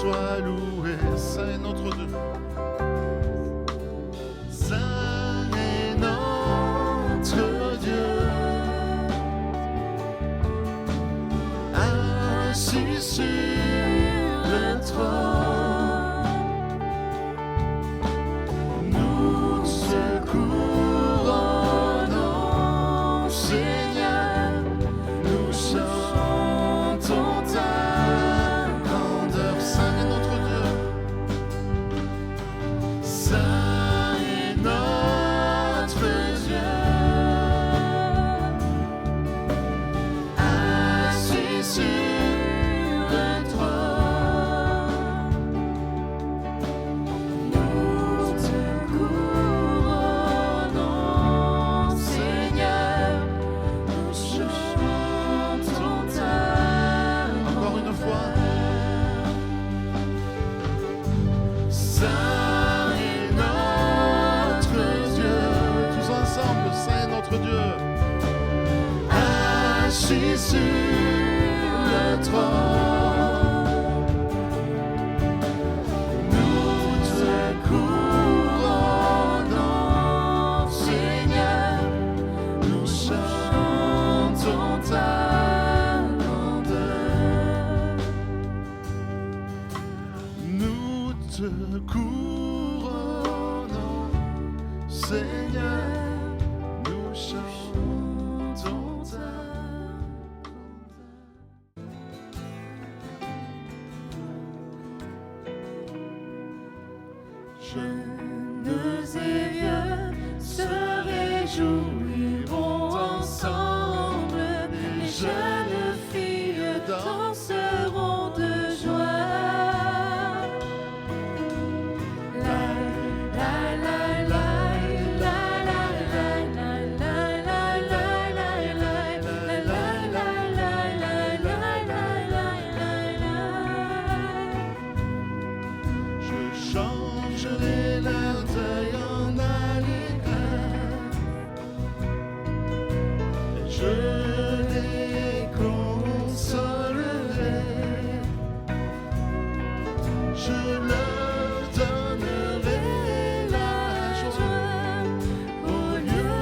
soit loué, Saint est notre Dieu. Saint est notre Dieu, assis sur le trône, nous te couronnons, Seigneur, nous chantons ta grandeur. Saint est notre Dieu, Saint est notre Dieu, assis sur le trône, nous te couronnons, Seigneur, nous chantons ta grandeur. Encore une fois. Saint est notre Dieu, tous ensemble, Saint est notre Dieu, assis sur le trône, nous te couronnons, Seigneur, nous chantons ta grandeur. Nous te couronnons, Seigneur, nous chantons ta grandeur. Jeunes et vieux se réjouiront ensemble, les jeunes filles danseront de joie. Je changerai leur deuil en allégresse, et je les consolerai. Je leur donnerai la joie au lieu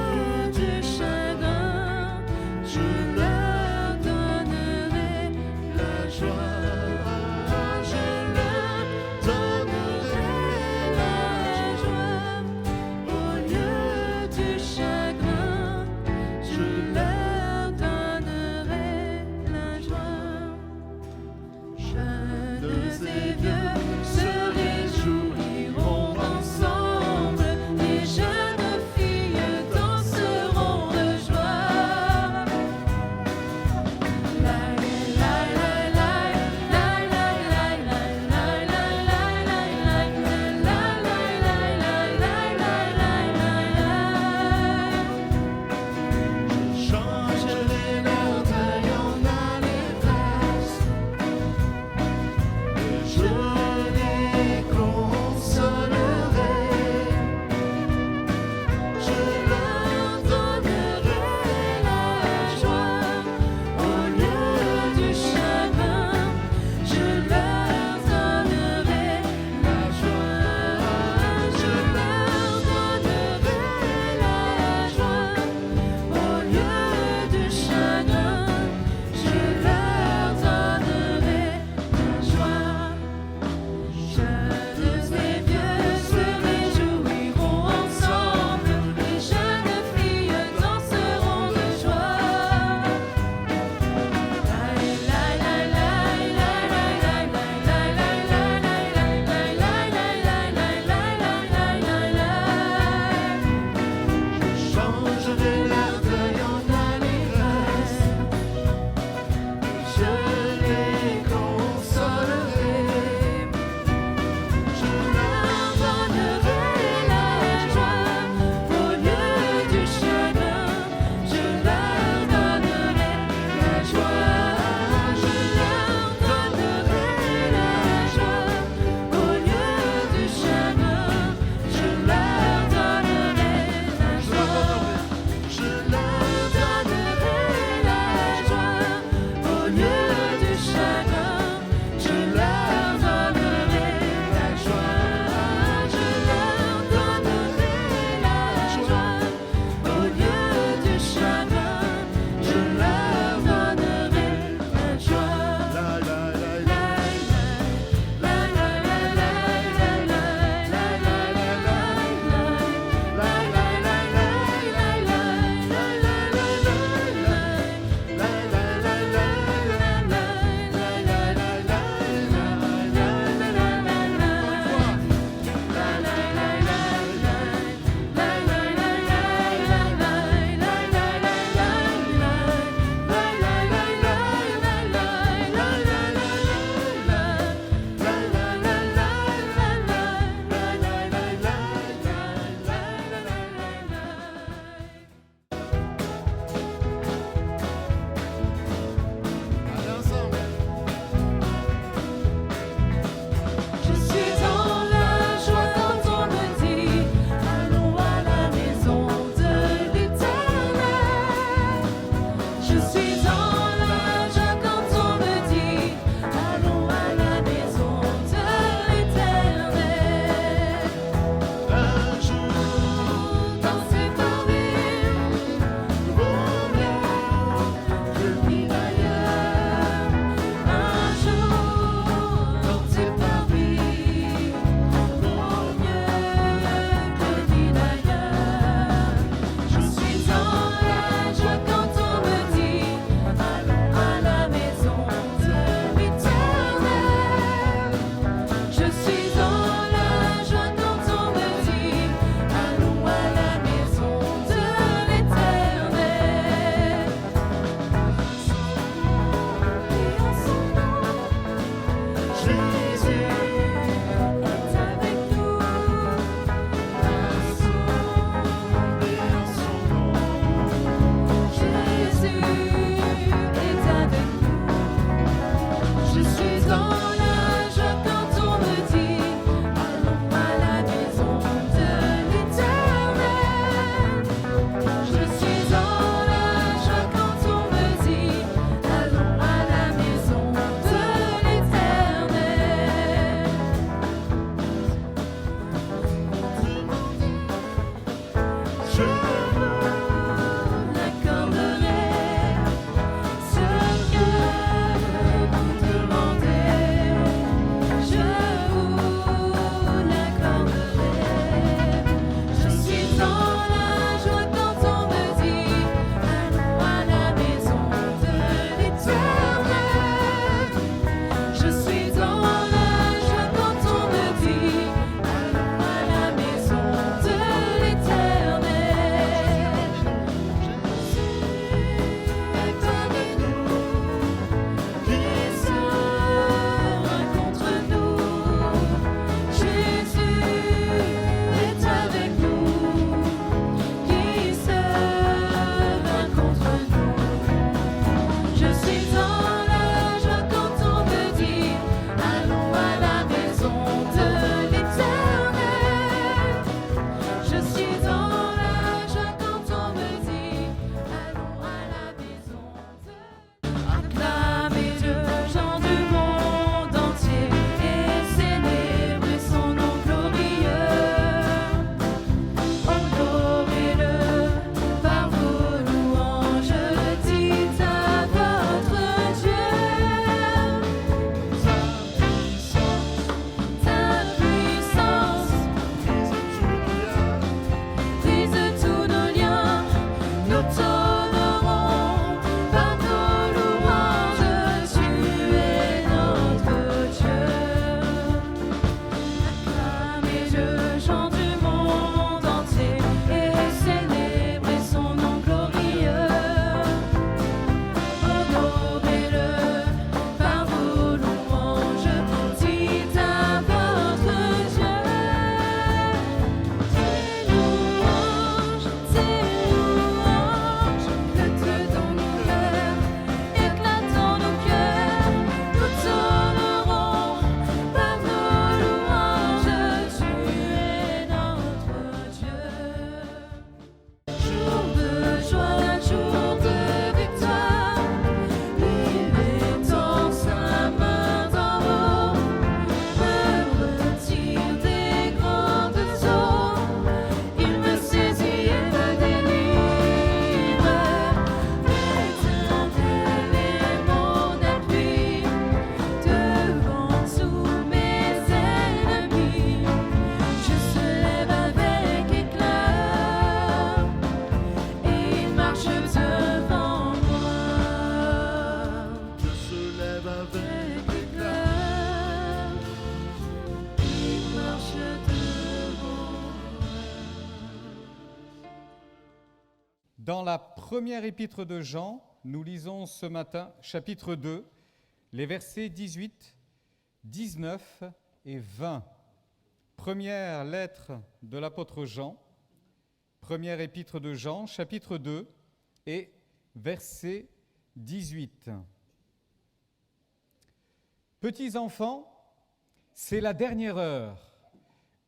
du chagrin. Je leur donnerai la joie. Je leur donnerai la joie au lieu du chagrin. Je leur Dans la première épître de Jean, nous lisons ce matin, chapitre 2, les versets 18, 19 et 20. Première lettre de l'apôtre Jean, première épître de Jean, chapitre 2 et verset 18. Petits enfants, c'est la dernière heure.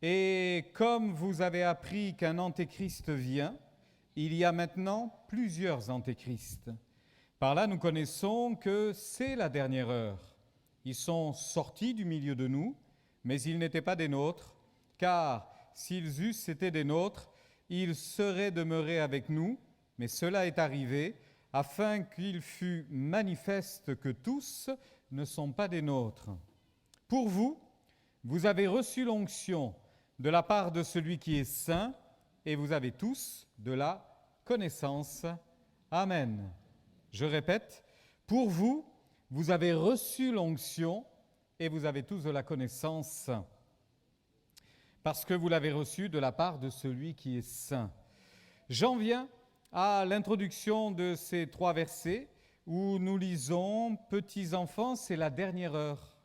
Et comme vous avez appris qu'un antéchrist vient, il y a maintenant plusieurs antéchrists. Par là, nous connaissons que c'est la dernière heure. Ils sont sortis du milieu de nous, mais ils n'étaient pas des nôtres, car s'ils eussent été des nôtres, ils seraient demeurés avec nous, mais cela est arrivé afin qu'il fût manifeste que tous ne sont pas des nôtres. Pour vous, vous avez reçu l'onction de la part de celui qui est saint, et vous avez tous de la connaissance. Amen. Je répète, pour vous, vous avez reçu l'onction, et vous avez tous de la connaissance, parce que vous l'avez reçu de la part de celui qui est saint. J'en viens à l'introduction de ces 3 versets, où nous lisons « Petits enfants, c'est la dernière heure ».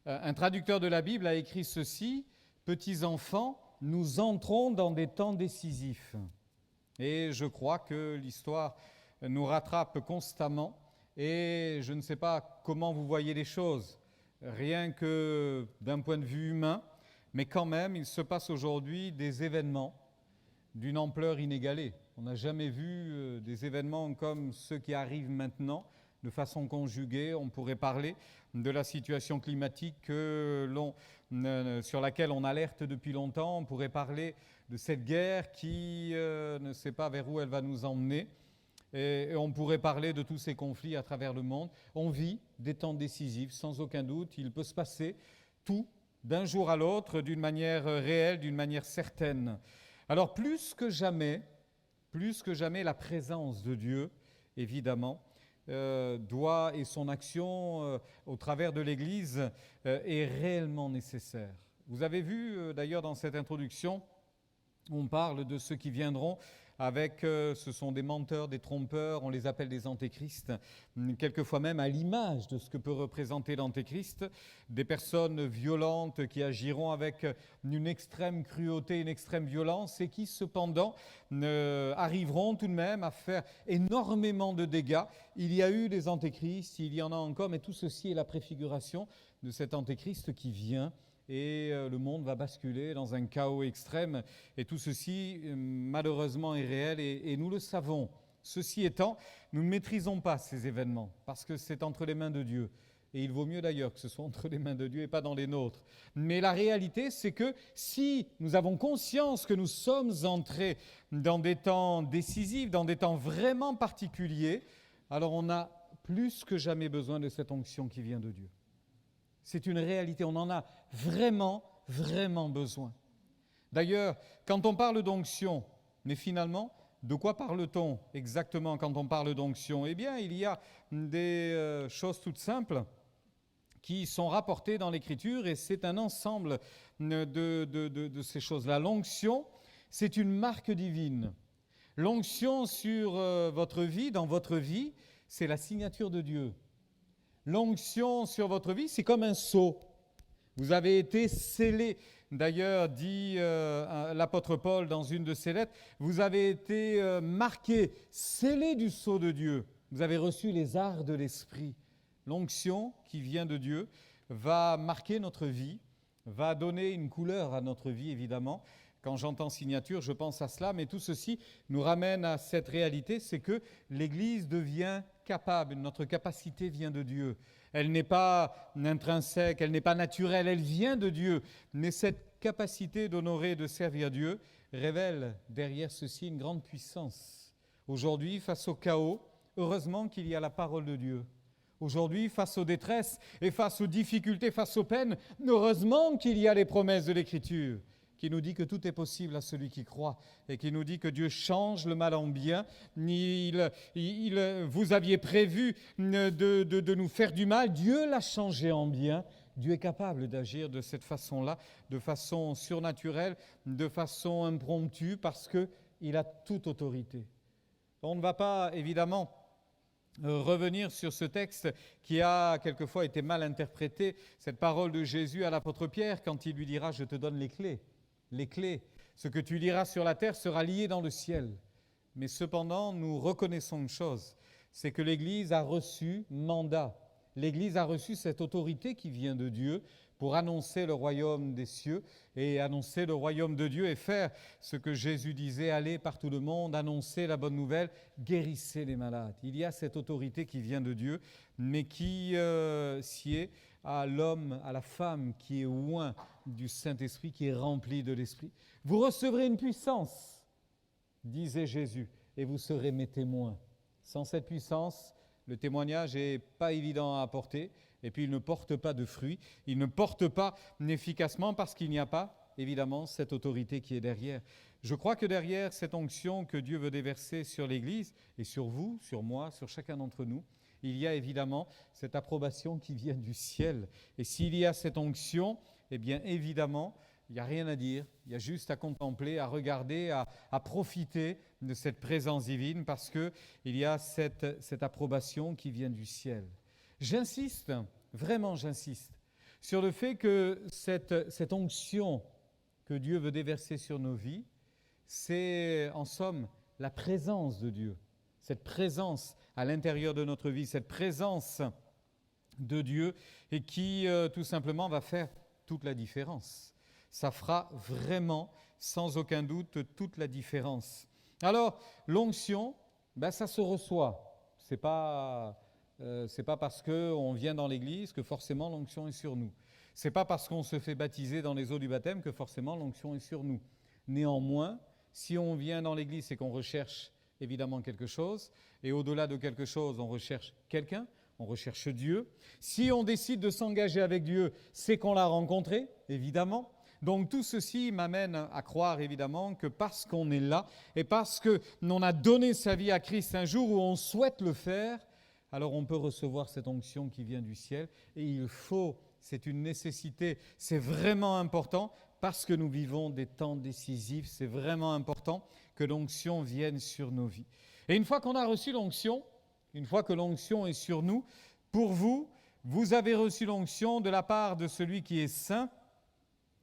Un traducteur de la Bible a écrit ceci, « Petits enfants, nous entrons dans des temps décisifs ». Et je crois que l'histoire nous rattrape constamment et je ne sais pas comment vous voyez les choses, rien que d'un point de vue humain, mais quand même, il se passe aujourd'hui des événements d'une ampleur inégalée. On n'a jamais vu des événements comme ceux qui arrivent maintenant, de façon conjuguée. On pourrait parler de la situation climatique sur laquelle on alerte depuis longtemps. On pourrait parler de cette guerre qui ne sait pas vers où elle va nous emmener. Et on pourrait parler de tous ces conflits à travers le monde. On vit des temps décisifs, sans aucun doute. Il peut se passer tout d'un jour à l'autre, d'une manière réelle, d'une manière certaine. Alors plus que jamais, la présence de Dieu, évidemment, doit, et son action au travers de l'Église est réellement nécessaire. Vous avez vu d'ailleurs dans cette introduction, on parle de ceux qui viendront avec, ce sont des menteurs, des trompeurs, on les appelle des antéchrists, quelquefois même à l'image de ce que peut représenter l'antéchrist, des personnes violentes qui agiront avec une extrême cruauté, une extrême violence et qui cependant arriveront tout de même à faire énormément de dégâts. Il y a eu des antéchrists, il y en a encore, mais tout ceci est la préfiguration de cet antéchrist qui vient. Et le monde va basculer dans un chaos extrême. Et tout ceci, malheureusement, est réel et nous le savons. Ceci étant, nous ne maîtrisons pas ces événements parce que c'est entre les mains de Dieu. Et il vaut mieux d'ailleurs que ce soit entre les mains de Dieu et pas dans les nôtres. Mais la réalité, c'est que si nous avons conscience que nous sommes entrés dans des temps décisifs, dans des temps vraiment particuliers, alors on a plus que jamais besoin de cette onction qui vient de Dieu. C'est une réalité, on en a vraiment, vraiment besoin. D'ailleurs, quand on parle d'onction, mais finalement, de quoi parle-t-on exactement quand on parle d'onction ? Eh bien, il y a des choses toutes simples qui sont rapportées dans l'Écriture et c'est un ensemble de ces choses-là. L'onction, c'est une marque divine. L'onction sur votre vie, dans votre vie, c'est la signature de Dieu. L'onction sur votre vie, c'est comme un sceau. Vous avez été scellés. D'ailleurs, dit l'apôtre Paul dans une de ses lettres, vous avez été marqués, scellés du sceau de Dieu. Vous avez reçu les arts de l'Esprit. L'onction qui vient de Dieu va marquer notre vie, va donner une couleur à notre vie, évidemment. Quand j'entends signature, je pense à cela, mais tout ceci nous ramène à cette réalité, c'est que l'Église devient capable, notre capacité vient de Dieu. Elle n'est pas intrinsèque, elle n'est pas naturelle, elle vient de Dieu. Mais cette capacité d'honorer et de servir Dieu révèle derrière ceci une grande puissance. Aujourd'hui, face au chaos, heureusement qu'il y a la parole de Dieu. Aujourd'hui, face aux détresses et face aux difficultés, face aux peines, heureusement qu'il y a les promesses de l'Écriture qui nous dit que tout est possible à celui qui croit et qui nous dit que Dieu change le mal en bien. Vous aviez prévu de nous faire du mal, Dieu l'a changé en bien. Dieu est capable d'agir de cette façon-là, de façon surnaturelle, de façon impromptue, parce qu'il a toute autorité. On ne va pas évidemment revenir sur ce texte qui a quelquefois été mal interprété, cette parole de Jésus à l'apôtre Pierre quand il lui dira « Je te donne les clés. Les clés. Ce que tu liras sur la terre sera lié dans le ciel. » Mais cependant, nous reconnaissons une chose, c'est que l'Église a reçu mandat. L'Église a reçu cette autorité qui vient de Dieu pour annoncer le royaume des cieux et annoncer le royaume de Dieu et faire ce que Jésus disait, aller par tout le monde, annoncer la bonne nouvelle, guérissez les malades. Il y a cette autorité qui vient de Dieu, mais qui sied à l'homme, à la femme qui est oint du Saint-Esprit, qui est rempli de l'Esprit. Vous recevrez une puissance, disait Jésus, et vous serez mes témoins. Sans cette puissance, le témoignage n'est pas évident à apporter, et puis il ne porte pas de fruits, il ne porte pas efficacement parce qu'il n'y a pas, évidemment, cette autorité qui est derrière. Je crois que derrière cette onction que Dieu veut déverser sur l'Église, et sur vous, sur moi, sur chacun d'entre nous, il y a évidemment cette approbation qui vient du ciel. Et s'il y a cette onction, eh bien évidemment, il n'y a rien à dire, il y a juste à contempler, à regarder, à profiter de cette présence divine parce qu'il y a cette approbation qui vient du ciel. J'insiste, vraiment j'insiste, sur le fait que cette onction que Dieu veut déverser sur nos vies, c'est en somme la présence de Dieu, cette présence à l'intérieur de notre vie, cette présence de Dieu et qui tout simplement va faire toute la différence. Ça fera vraiment, sans aucun doute, toute la différence. Alors, l'onction, ça se reçoit. C'est pas parce qu'on vient dans l'église que forcément l'onction est sur nous. C'est pas parce qu'on se fait baptiser dans les eaux du baptême que forcément l'onction est sur nous. Néanmoins, si on vient dans l'église, c'est qu'on recherche évidemment quelque chose, et au-delà de quelque chose, on recherche quelqu'un, on recherche Dieu. Si on décide de s'engager avec Dieu, c'est qu'on l'a rencontré, évidemment. Donc tout ceci m'amène à croire évidemment que parce qu'on est là et parce qu'on a donné sa vie à Christ un jour où on souhaite le faire, alors on peut recevoir cette onction qui vient du ciel et il faut, c'est une nécessité, c'est vraiment important parce que nous vivons des temps décisifs, c'est vraiment important que l'onction vienne sur nos vies. Et une fois qu'on a reçu l'onction, une fois que l'onction est sur nous, pour vous, vous avez reçu l'onction de la part de celui qui est saint,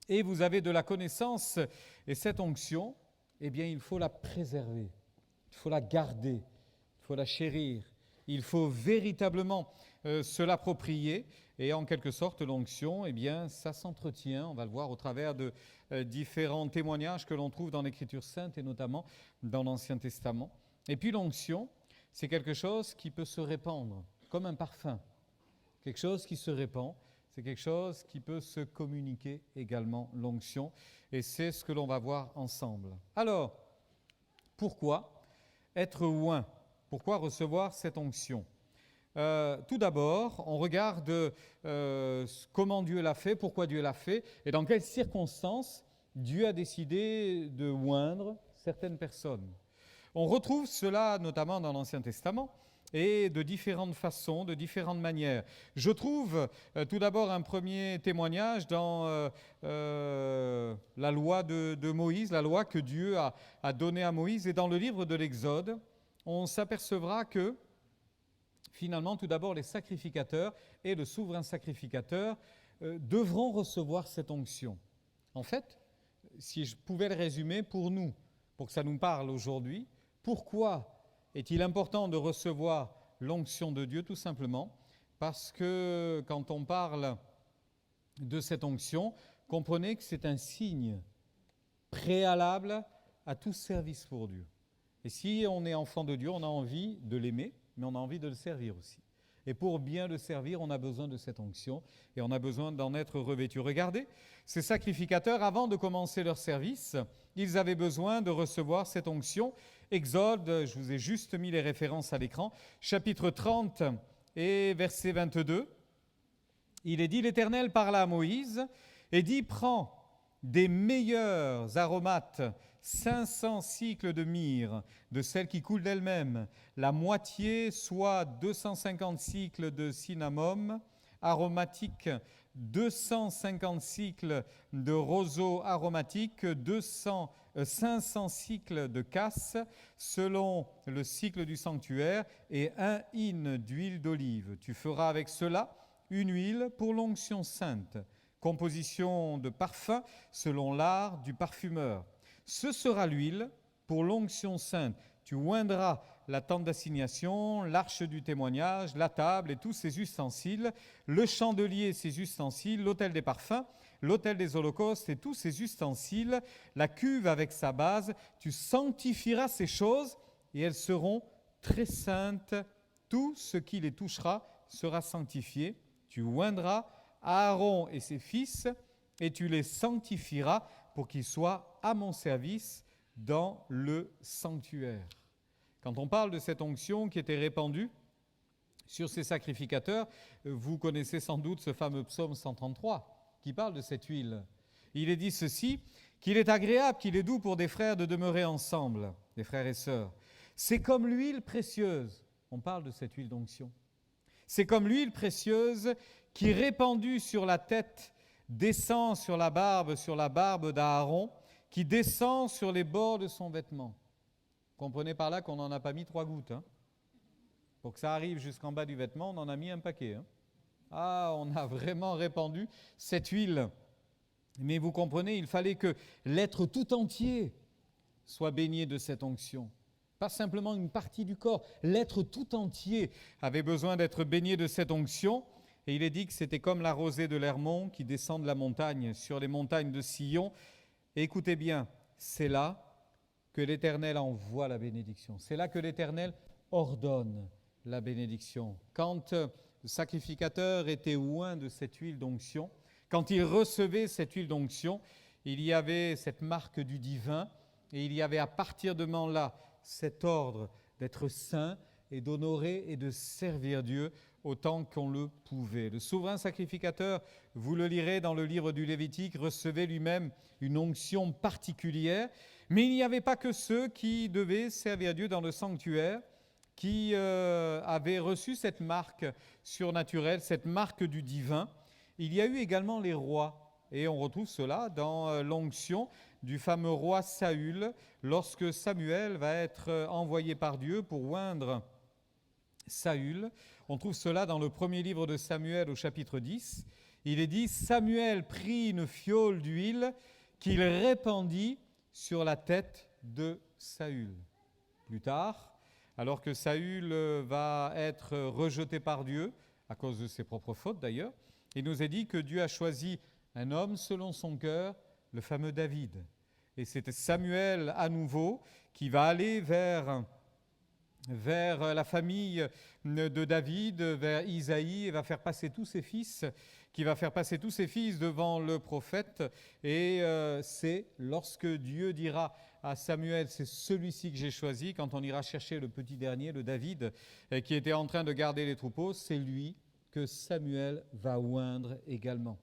et vous avez de la connaissance, et cette onction, eh bien, il faut la préserver, il faut la garder, il faut la chérir, il faut véritablement se l'approprier, et en quelque sorte, l'onction, eh bien, ça s'entretient, on va le voir au travers de différents témoignages que l'on trouve dans l'Écriture sainte, et notamment dans l'Ancien Testament. Et puis l'onction, c'est quelque chose qui peut se répandre, comme un parfum, quelque chose qui se répand. C'est quelque chose qui peut se communiquer également, l'onction, et c'est ce que l'on va voir ensemble. Alors, pourquoi être oint? Pourquoi recevoir cette onction? Tout d'abord, on regarde comment Dieu l'a fait, pourquoi Dieu l'a fait, et dans quelles circonstances Dieu a décidé de oindre certaines personnes. On retrouve cela notamment dans l'Ancien Testament, et de différentes façons, de différentes manières. Je trouve tout d'abord un premier témoignage dans la loi de Moïse, la loi que Dieu a donnée à Moïse. Et dans le livre de l'Exode, on s'apercevra que finalement, tout d'abord, les sacrificateurs et le souverain sacrificateur devront recevoir cette onction. En fait, si je pouvais le résumer pour nous, pour que ça nous parle aujourd'hui, pourquoi est-il important de recevoir l'onction de Dieu? Tout simplement parce que quand on parle de cette onction, comprenez que c'est un signe préalable à tout service pour Dieu. Et si on est enfant de Dieu, on a envie de l'aimer, mais on a envie de le servir aussi. Et pour bien le servir, on a besoin de cette onction et on a besoin d'en être revêtu. Regardez, ces sacrificateurs, avant de commencer leur service, ils avaient besoin de recevoir cette onction. Exode, je vous ai juste mis les références à l'écran, chapitre 30 et verset 22. Il est dit, l'Éternel parla à Moïse et dit, prends des meilleurs aromates, 500 cycles de myrrhe, de celle qui coule d'elle-même, la moitié, soit 250 cycles de cinnamome, aromatique 250 cycles de roseaux aromatiques, 500 cycles de casses selon le cycle du sanctuaire et 1 hin d'huile d'olive. Tu feras avec cela une huile pour l'onction sainte, composition de parfum selon l'art du parfumeur. Ce sera l'huile pour l'onction sainte. Tu oindras la tente d'assignation, l'arche du témoignage, la table et tous ses ustensiles, le chandelier et ses ustensiles, l'autel des parfums, l'autel des holocaustes et tous ses ustensiles, la cuve avec sa base. Tu sanctifieras ces choses et elles seront très saintes. Tout ce qui les touchera sera sanctifié. Tu oindras Aaron et ses fils et tu les sanctifieras pour qu'ils soient à mon service dans le sanctuaire. Quand on parle de cette onction qui était répandue sur ces sacrificateurs, vous connaissez sans doute ce fameux psaume 133 qui parle de cette huile. Il est dit ceci, qu'il est agréable, qu'il est doux pour des frères de demeurer ensemble, des frères et sœurs. C'est comme l'huile précieuse, on parle de cette huile d'onction. C'est comme l'huile précieuse qui, répandue sur la tête, descend sur la barbe d'Aaron, qui descend sur les bords de son vêtement. Comprenez par là qu'on n'en a pas mis 3 gouttes. Pour que ça arrive jusqu'en bas du vêtement, on en a mis un paquet. On a vraiment répandu cette huile. Mais vous comprenez, il fallait que l'être tout entier soit baigné de cette onction. Pas simplement une partie du corps. L'être tout entier avait besoin d'être baigné de cette onction. Et il est dit que c'était comme la rosée de l'Hermon qui descend de la montagne, sur les montagnes de Sion. Et écoutez bien, c'est là que l'Éternel envoie la bénédiction. C'est là que l'Éternel ordonne la bénédiction. Quand le sacrificateur était oint de cette huile d'onction, quand il recevait cette huile d'onction, il y avait cette marque du divin et il y avait à partir de ce moment-là cet ordre d'être saint et d'honorer et de servir Dieu autant qu'on le pouvait. Le souverain sacrificateur, vous le lirez dans le livre du Lévitique, recevait lui-même une onction particulière. Mais il n'y avait pas que ceux qui devaient servir Dieu dans le sanctuaire, qui avaient reçu cette marque surnaturelle, cette marque du divin. Il y a eu également les rois, et on retrouve cela dans l'onction du fameux roi Saül, lorsque Samuel va être envoyé par Dieu pour oindre Saül. On trouve cela dans le premier livre de Samuel au chapitre 10. Il est dit « Samuel prit une fiole d'huile qu'il répandit sur la tête de Saül. » Plus tard, alors que Saül va être rejeté par Dieu, à cause de ses propres fautes d'ailleurs, il nous est dit que Dieu a choisi un homme selon son cœur, le fameux David. Et c'était Samuel à nouveau qui va aller vers la famille de David, vers Isaïe, et va faire passer tous ses fils, devant le prophète. Et c'est lorsque Dieu dira à Samuel, c'est celui-ci que j'ai choisi, quand on ira chercher le petit dernier, le David, qui était en train de garder les troupeaux, c'est lui que Samuel va oindre également.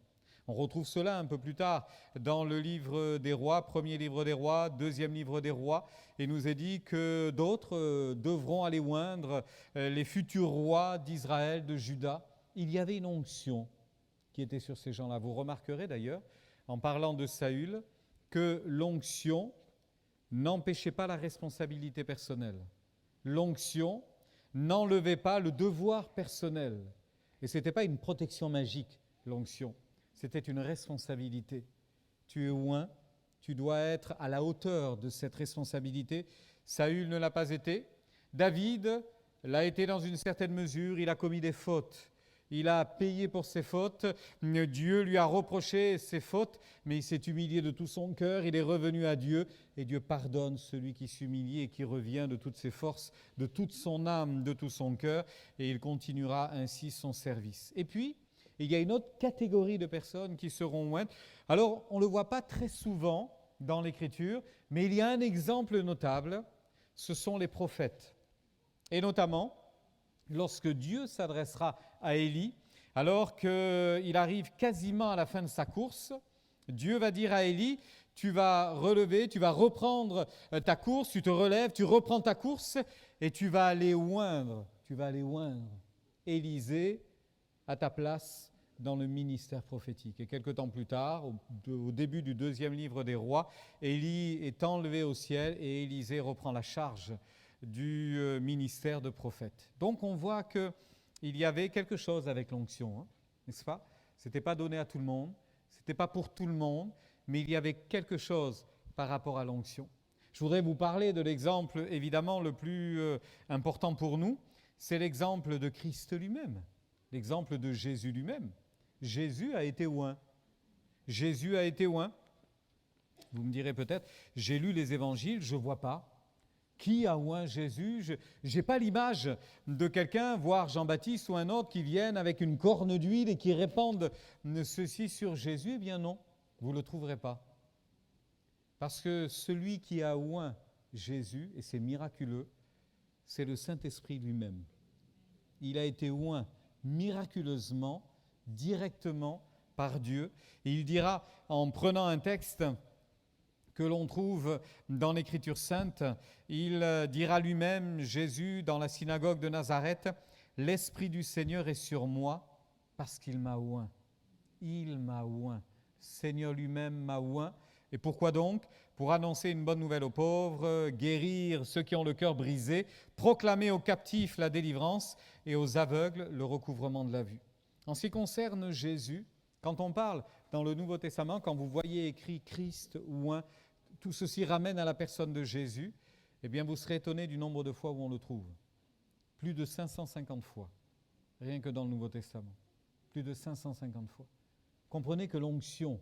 On retrouve cela un peu plus tard dans le livre des rois, premier livre des rois, deuxième livre des rois. Et nous est dit que d'autres devront aller oindre les futurs rois d'Israël, de Juda. Il y avait une onction qui était sur ces gens-là. Vous remarquerez d'ailleurs, en parlant de Saül, que l'onction n'empêchait pas la responsabilité personnelle. L'onction n'enlevait pas le devoir personnel. Et ce n'était pas une protection magique, l'onction. C'était une responsabilité. Tu es oint, tu dois être à la hauteur de cette responsabilité. Saül ne l'a pas été. David l'a été dans une certaine mesure. Il a commis des fautes. Il a payé pour ses fautes. Dieu lui a reproché ses fautes, mais il s'est humilié de tout son cœur. Il est revenu à Dieu et Dieu pardonne celui qui s'humilie et qui revient de toutes ses forces, de toute son âme, de tout son cœur, et il continuera ainsi son service. Et puis, il y a une autre catégorie de personnes qui seront ointes. Alors, on ne le voit pas très souvent dans l'Écriture, mais il y a un exemple notable, ce sont les prophètes. Et notamment, lorsque Dieu s'adressera à Élie, alors qu'il arrive quasiment à la fin de sa course, Dieu va dire à Élie, tu vas relever, tu vas reprendre ta course, tu te relèves, tu reprends ta course et tu vas aller oindre Élisée à ta place dans le ministère prophétique. Et quelque temps plus tard, au début du 2e livre des Rois, Élie est enlevé au ciel et Élisée reprend la charge du ministère de prophète. Donc on voit qu'il y avait quelque chose avec l'onction, hein, n'est-ce pas? Ce n'était pas donné à tout le monde, ce n'était pas pour tout le monde, mais il y avait quelque chose par rapport à l'onction. Je voudrais vous parler de l'exemple évidemment le plus important pour nous, c'est l'exemple de Christ lui-même, l'exemple de Jésus lui-même. Jésus a été oint. Jésus a été oint. Vous me direz peut-être, j'ai lu les évangiles, je ne vois pas. Qui a oint Jésus? Je n'ai pas l'image de quelqu'un, voire Jean-Baptiste ou un autre, qui viennent avec une corne d'huile et qui répandent ceci sur Jésus. Eh bien non, vous ne le trouverez pas. Parce que celui qui a oint Jésus, et c'est miraculeux, c'est le Saint-Esprit lui-même. Il a été oint miraculeusement, directement par Dieu. Et il dira, en prenant un texte que l'on trouve dans l'Écriture sainte, il dira lui-même, Jésus, dans la synagogue de Nazareth, « L'Esprit du Seigneur est sur moi parce qu'il m'a oint. Il m'a oint. Seigneur lui-même m'a oint. » Et pourquoi donc? Pour annoncer une bonne nouvelle aux pauvres, guérir ceux qui ont le cœur brisé, proclamer aux captifs la délivrance et aux aveugles le recouvrement de la vue. En ce qui concerne Jésus, quand on parle dans le Nouveau Testament, quand vous voyez écrit Christ oint, tout ceci ramène à la personne de Jésus, eh bien vous serez étonné du nombre de fois où on le trouve. Plus de 550 fois, rien que dans le Nouveau Testament. Plus de 550 fois. Comprenez que l'onction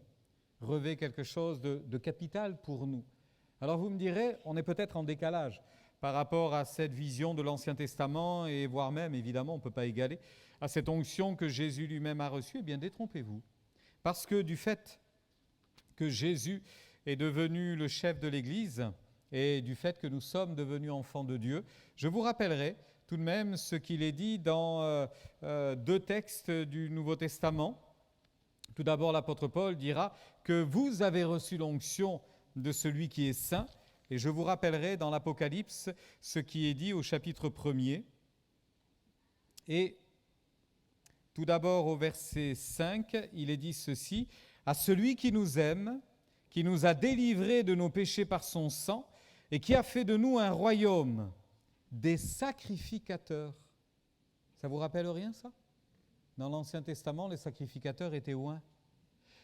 revêt quelque chose de capital pour nous. Alors vous me direz, on est peut-être en décalage par rapport à cette vision de l'Ancien Testament et voire même, évidemment, on ne peut pas égaler, à cette onction que Jésus lui-même a reçue. Eh bien, détrompez-vous. Parce que du fait que Jésus est devenu le chef de l'Église et du fait que nous sommes devenus enfants de Dieu, je vous rappellerai tout de même ce qu'il est dit dans 2 textes du Nouveau Testament. Tout d'abord, l'apôtre Paul dira que vous avez reçu l'onction de celui qui est saint. Et je vous rappellerai dans l'Apocalypse ce qui est dit au chapitre 1er. Et tout d'abord au verset 5, il est dit ceci, « À celui qui nous aime, qui nous a délivrés de nos péchés par son sang, et qui a fait de nous un royaume, des sacrificateurs. » Ça vous rappelle rien, ça? Dans l'Ancien Testament, les sacrificateurs étaient oints.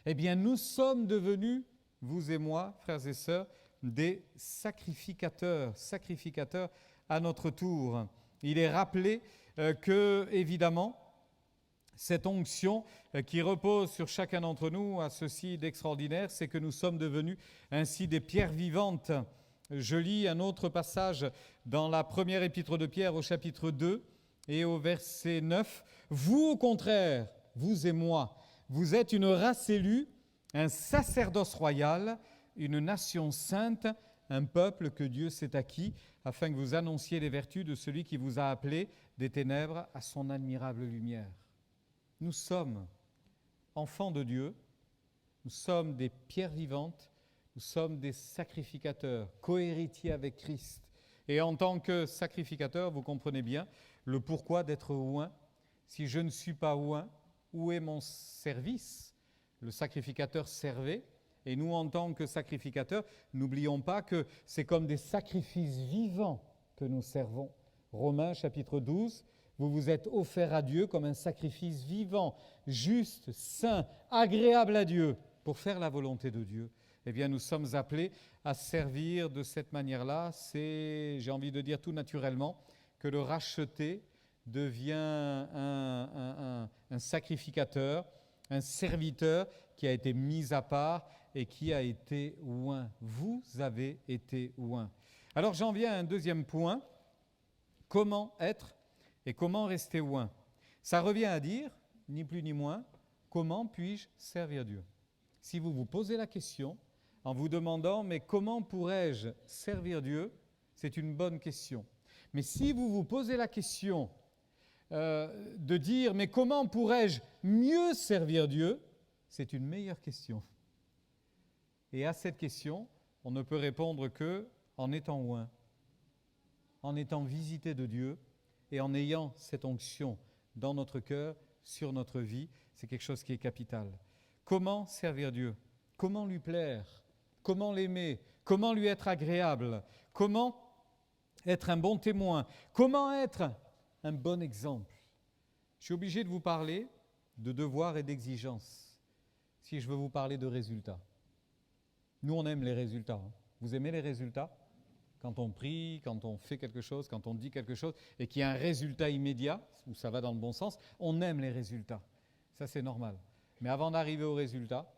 Eh bien, nous sommes devenus, vous et moi, frères et sœurs, des sacrificateurs, sacrificateurs à notre tour. Il est rappelé que, évidemment, cette onction qui repose sur chacun d'entre nous a ceci d'extraordinaire, c'est que nous sommes devenus ainsi des pierres vivantes. Je lis un autre passage dans la première épître de Pierre au chapitre 2 et au verset 9. « Vous, au contraire, vous et moi, vous êtes une race élue, un sacerdoce royal, une nation sainte, un peuple que Dieu s'est acquis, afin que vous annonciez les vertus de celui qui vous a appelés des ténèbres à son admirable lumière. » Nous sommes enfants de Dieu, nous sommes des pierres vivantes, nous sommes des sacrificateurs, cohéritiers avec Christ. Et en tant que sacrificateurs, vous comprenez bien le pourquoi d'être oint. Si je ne suis pas oint, où est mon service? Le sacrificateur servait. Et nous, en tant que sacrificateurs, n'oublions pas que c'est comme des sacrifices vivants que nous servons. Romains chapitre 12, vous vous êtes offert à Dieu comme un sacrifice vivant, juste, saint, agréable à Dieu, pour faire la volonté de Dieu. Eh bien, nous sommes appelés à servir de cette manière-là. C'est, j'ai envie de dire tout naturellement, que le racheté devient un sacrificateur, un serviteur qui a été mis à part et qui a été oint. Vous avez été oint. Alors j'en viens à un deuxième point. Comment être et comment rester oint? Ça revient à dire, ni plus ni moins, comment puis-je servir Dieu? Si vous vous posez la question en vous demandant, mais comment pourrais-je servir Dieu? C'est une bonne question. Mais si vous vous posez la question de dire, mais comment pourrais-je mieux servir Dieu? C'est une meilleure question. Et à cette question, on ne peut répondre qu'en étant oint, en étant visité de Dieu et en ayant cette onction dans notre cœur, sur notre vie. C'est quelque chose qui est capital. Comment servir Dieu? Comment lui plaire? Comment l'aimer? Comment lui être agréable? Comment être un bon témoin? Comment être un bon exemple? Je suis obligé de vous parler de devoirs et d'exigences si je veux vous parler de résultats. Nous, on aime les résultats. Hein. Vous aimez les résultats? Quand on prie, quand on fait quelque chose, quand on dit quelque chose, et qu'il y a un résultat immédiat, où ça va dans le bon sens, on aime les résultats. Ça, c'est normal. Mais avant d'arriver au résultat,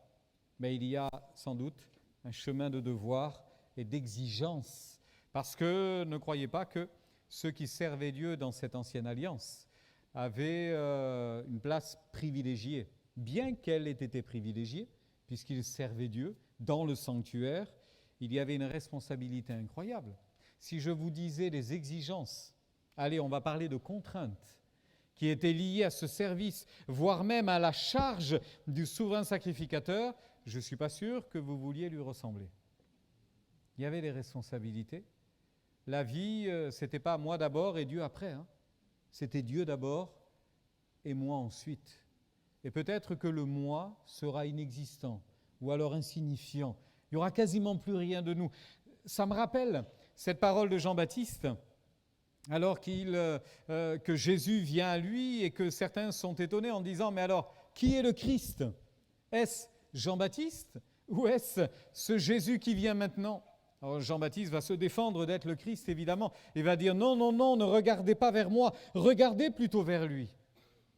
il y a sans doute un chemin de devoir et d'exigence. Parce que ne croyez pas que ceux qui servaient Dieu dans cette ancienne alliance avaient une place privilégiée, bien qu'elle ait été privilégiée, puisqu'ils servaient Dieu dans le sanctuaire. Il y avait une responsabilité incroyable. Si je vous disais les exigences, allez, on va parler de contraintes, qui étaient liées à ce service, voire même à la charge du souverain sacrificateur, je ne suis pas sûr que vous vouliez lui ressembler. Il y avait des responsabilités. La vie, ce n'était pas moi d'abord et Dieu après. Hein. C'était Dieu d'abord et moi ensuite. Et peut-être que le moi sera inexistant ou alors insignifiant. Il n'y aura quasiment plus rien de nous. Ça me rappelle cette parole de Jean-Baptiste, alors que Jésus vient à lui et que certains sont étonnés en disant « Mais alors, qui est le Christ? Est-ce Jean-Baptiste ou est-ce ce Jésus qui vient maintenant ?» Alors Jean-Baptiste va se défendre d'être le Christ, évidemment, et va dire « Non, non, non, ne regardez pas vers moi, regardez plutôt vers lui. »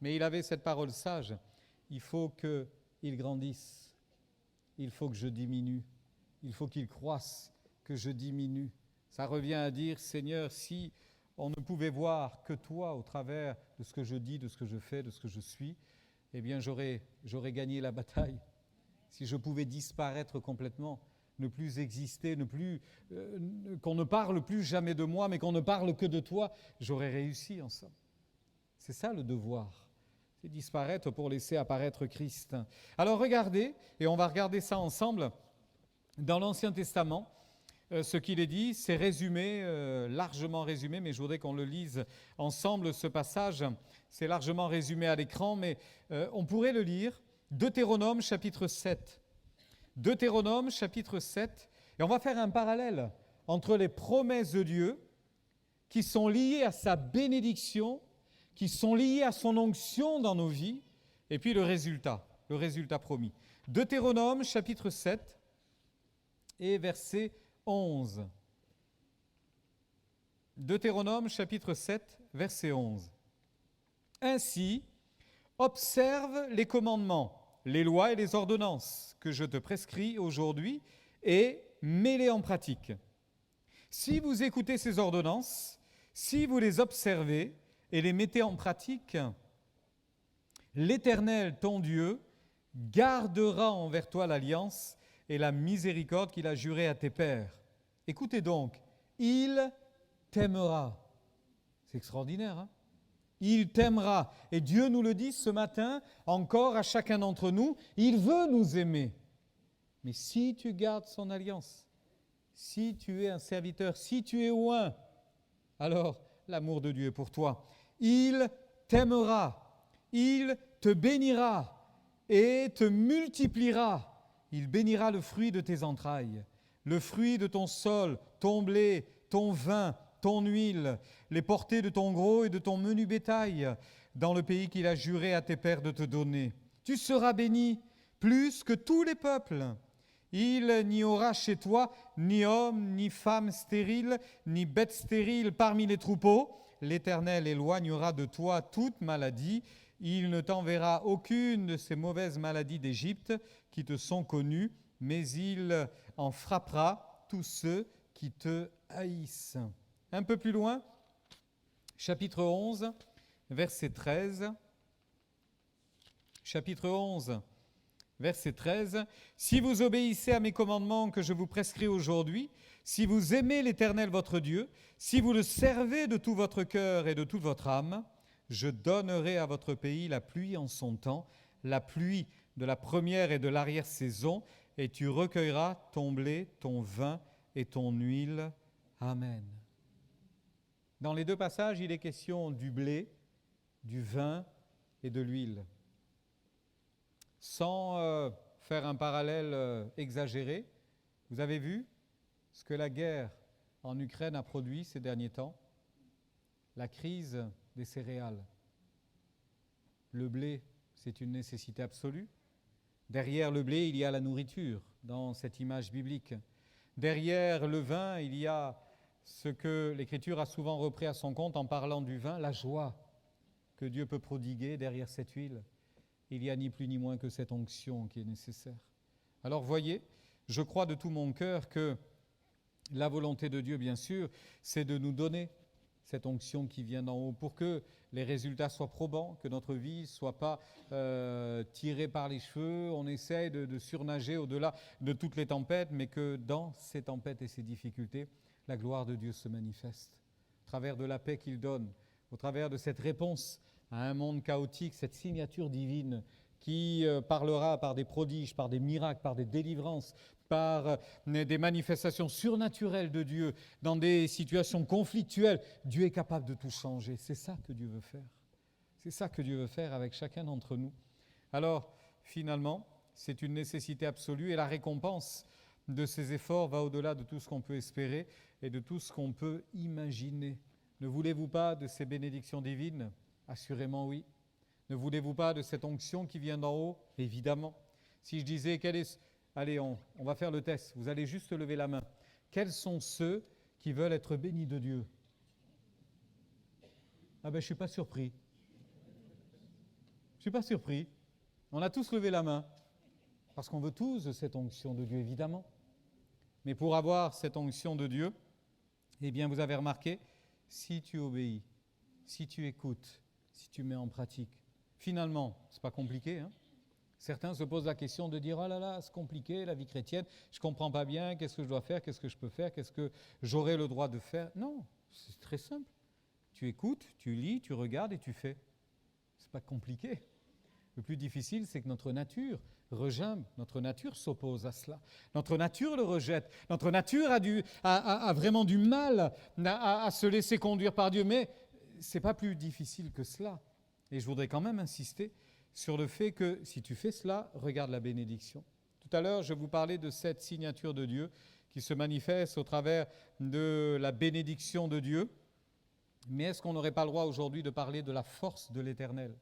Mais il avait cette parole sage. Il faut qu'il grandisse, il faut que je diminue. Il faut qu'il croisse, que je diminue. Ça revient à dire, Seigneur, si on ne pouvait voir que toi au travers de ce que je dis, de ce que je fais, de ce que je suis, eh bien j'aurais gagné la bataille. Si je pouvais disparaître complètement, ne plus exister, qu'on ne parle plus jamais de moi, mais qu'on ne parle que de toi, j'aurais réussi en ça. C'est ça le devoir. C'est disparaître pour laisser apparaître Christ. Alors regardez, et on va regarder ça ensemble. Dans l'Ancien Testament, ce qu'il est dit, c'est résumé, largement résumé, mais je voudrais qu'on le lise ensemble, ce passage. C'est largement résumé à l'écran, mais on pourrait le lire. Deutéronome, chapitre 7. Deutéronome, chapitre 7. Et on va faire un parallèle entre les promesses de Dieu, qui sont liées à sa bénédiction, qui sont liées à son onction dans nos vies, et puis le résultat promis. Deutéronome, chapitre 7. Et verset 11. Deutéronome, chapitre 7, verset 11. Ainsi, observe les commandements, les lois et les ordonnances que je te prescris aujourd'hui et mets-les en pratique. Si vous écoutez ces ordonnances, si vous les observez et les mettez en pratique, l'Éternel, ton Dieu, gardera envers toi l'alliance et la miséricorde qu'il a jurée à tes pères. Écoutez donc, il t'aimera. C'est extraordinaire, hein? Il t'aimera. Et Dieu nous le dit ce matin, encore à chacun d'entre nous, il veut nous aimer. Mais si tu gardes son alliance, si tu es un serviteur, si tu es oint, alors l'amour de Dieu est pour toi. Il t'aimera, il te bénira et te multipliera. Il bénira le fruit de tes entrailles, le fruit de ton sol, ton blé, ton vin, ton huile, les portées de ton gros et de ton menu bétail, dans le pays qu'il a juré à tes pères de te donner. Tu seras béni plus que tous les peuples. Il n'y aura chez toi ni homme, ni femme stérile, ni bête stérile parmi les troupeaux. L'Éternel éloignera de toi toute maladie. Il ne t'enverra aucune de ces mauvaises maladies d'Égypte qui te sont connues, mais il en frappera tous ceux qui te haïssent. Un peu plus loin, chapitre 11, verset 13. Chapitre 11, verset 13. « Si vous obéissez à mes commandements que je vous prescris aujourd'hui, si vous aimez l'Éternel votre Dieu, si vous le servez de tout votre cœur et de toute votre âme, je donnerai à votre pays la pluie en son temps, la pluie de la première et de l'arrière-saison, et tu recueilleras ton blé, ton vin et ton huile. Amen. » Dans les deux passages, il est question du blé, du vin et de l'huile. Sans faire un parallèle exagéré, vous avez vu ce que la guerre en Ukraine a produit ces derniers temps? La crise des céréales. Le blé, c'est une nécessité absolue. Derrière le blé, il y a la nourriture, dans cette image biblique. Derrière le vin, il y a ce que l'Écriture a souvent repris à son compte en parlant du vin, la joie que Dieu peut prodiguer derrière cette huile. Il n'y a ni plus ni moins que cette onction qui est nécessaire. Alors voyez, je crois de tout mon cœur que la volonté de Dieu, bien sûr, c'est de nous donner cette onction qui vient d'en haut pour que les résultats soient probants, que notre vie ne soit pas tirée par les cheveux, on essaye de surnager au-delà de toutes les tempêtes, mais que dans ces tempêtes et ces difficultés, la gloire de Dieu se manifeste. Au travers de la paix qu'il donne, au travers de cette réponse à un monde chaotique, cette signature divine qui parlera par des prodiges, par des miracles, par des délivrances, par des manifestations surnaturelles de Dieu dans des situations conflictuelles. Dieu est capable de tout changer. C'est ça que Dieu veut faire. C'est ça que Dieu veut faire avec chacun d'entre nous. Alors, finalement, c'est une nécessité absolue et la récompense de ces efforts va au-delà de tout ce qu'on peut espérer et de tout ce qu'on peut imaginer. Ne voulez-vous pas de ces bénédictions divines? Assurément oui. Ne voulez-vous pas de cette onction qui vient d'en haut? Évidemment. Si je disais, allez, on va faire le test. Vous allez juste lever la main. Quels sont ceux qui veulent être bénis de Dieu? Ah ben, je ne suis pas surpris. Je ne suis pas surpris. On a tous levé la main. Parce qu'on veut tous de cette onction de Dieu, évidemment. Mais pour avoir cette onction de Dieu, eh bien, vous avez remarqué, si tu obéis, si tu écoutes, si tu mets en pratique, finalement, ce n'est pas compliqué, hein? Certains se posent la question de dire « Oh là là, c'est compliqué, la vie chrétienne, je ne comprends pas bien, qu'est-ce que je dois faire, qu'est-ce que je peux faire, qu'est-ce que j'aurai le droit de faire ?» Non, c'est très simple. Tu écoutes, tu lis, tu regardes et tu fais. Ce n'est pas compliqué. Le plus difficile, c'est que notre nature rejambe, notre nature s'oppose à cela. Notre nature le rejette. Notre nature a vraiment du mal à se laisser conduire par Dieu. Mais ce n'est pas plus difficile que cela. Et je voudrais quand même insister sur le fait que si tu fais cela, regarde la bénédiction. Tout à l'heure, je vous parlais de cette signature de Dieu qui se manifeste au travers de la bénédiction de Dieu. Mais est-ce qu'on n'aurait pas le droit aujourd'hui de parler de la force de l'Éternel?